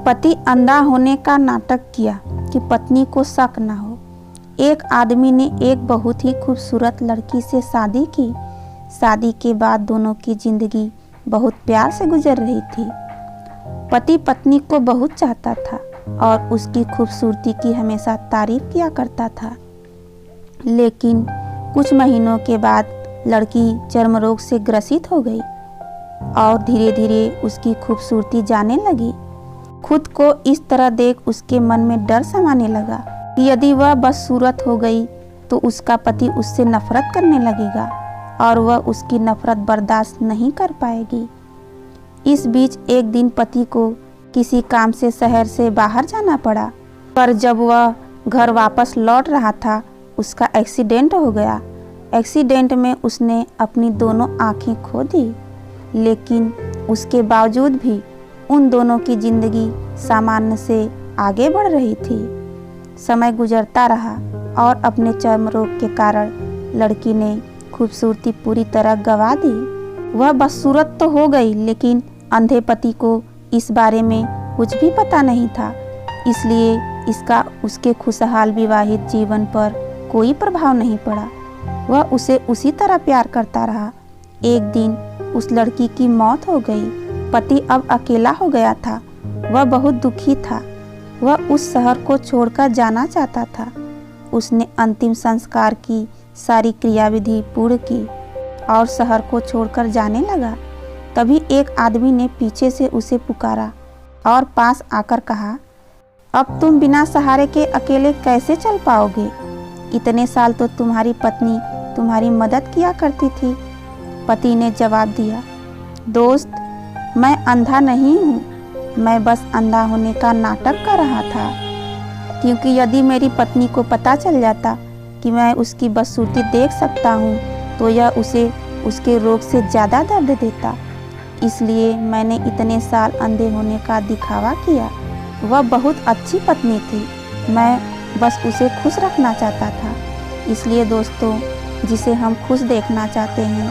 पति अंधा होने का नाटक किया कि पत्नी को शक न हो। एक आदमी ने एक बहुत ही खूबसूरत लड़की से शादी की। शादी के बाद दोनों की जिंदगी बहुत प्यार से गुजर रही थी। पति पत्नी को बहुत चाहता था और उसकी खूबसूरती की हमेशा तारीफ किया करता था। लेकिन कुछ महीनों के बाद लड़की चर्म रोग से ग्रसित हो गई और धीरे धीरे उसकी खूबसूरती जाने लगी। खुद को इस तरह देख उसके मन में डर समाने लगा कि यदि वह बदसूरत हो गई तो उसका पति उससे नफरत करने लगेगा और वह उसकी नफरत बर्दाश्त नहीं कर पाएगी। इस बीच एक दिन पति को किसी काम से शहर से बाहर जाना पड़ा, पर जब वह घर वापस लौट रहा था उसका एक्सीडेंट हो गया। एक्सीडेंट में उसने अपनी दोनों आंखें खो दी, लेकिन उसके बावजूद भी उन दोनों की जिंदगी सामान्य से आगे बढ़ रही थी। समय गुजरता रहा और अपने चर्म रोग के कारण लड़की ने खूबसूरती पूरी तरह गंवा दी। वह बदसूरत तो हो गई, लेकिन अंधे पति को इस बारे में कुछ भी पता नहीं था, इसलिए इसका उसके खुशहाल विवाहित जीवन पर कोई प्रभाव नहीं पड़ा। वह उसे उसी तरह प्यार करता रहा। एक दिन उस लड़की की मौत हो गई। पति अब अकेला हो गया था। वह बहुत दुखी था। वह उस शहर को छोड़कर जाना चाहता था। उसने अंतिम संस्कार की सारी क्रियाविधि पूर्ण की और शहर को छोड़कर जाने लगा। तभी एक आदमी ने पीछे से उसे पुकारा और पास आकर कहा, अब तुम बिना सहारे के अकेले कैसे चल पाओगे? इतने साल तो तुम्हारी पत्नी तुम्हारी मदद किया करती थी। पति ने जवाब दिया, दोस्त, मैं अंधा नहीं हूँ, मैं बस अंधा होने का नाटक कर रहा था, क्योंकि यदि मेरी पत्नी को पता चल जाता कि मैं उसकी बदसूरती देख सकता हूँ तो यह उसे उसके रोग से ज़्यादा दर्द देता। इसलिए मैंने इतने साल अंधे होने का दिखावा किया। वह बहुत अच्छी पत्नी थी, मैं बस उसे खुश रखना चाहता था। इसलिए दोस्तों, जिसे हम खुश देखना चाहते हैं,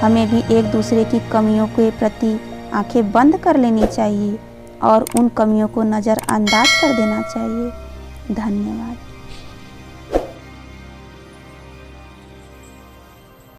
हमें भी एक दूसरे की कमियों के प्रति आंखें बंद कर लेनी चाहिए और उन कमियों को नज़रअंदाज कर देना चाहिए। धन्यवाद।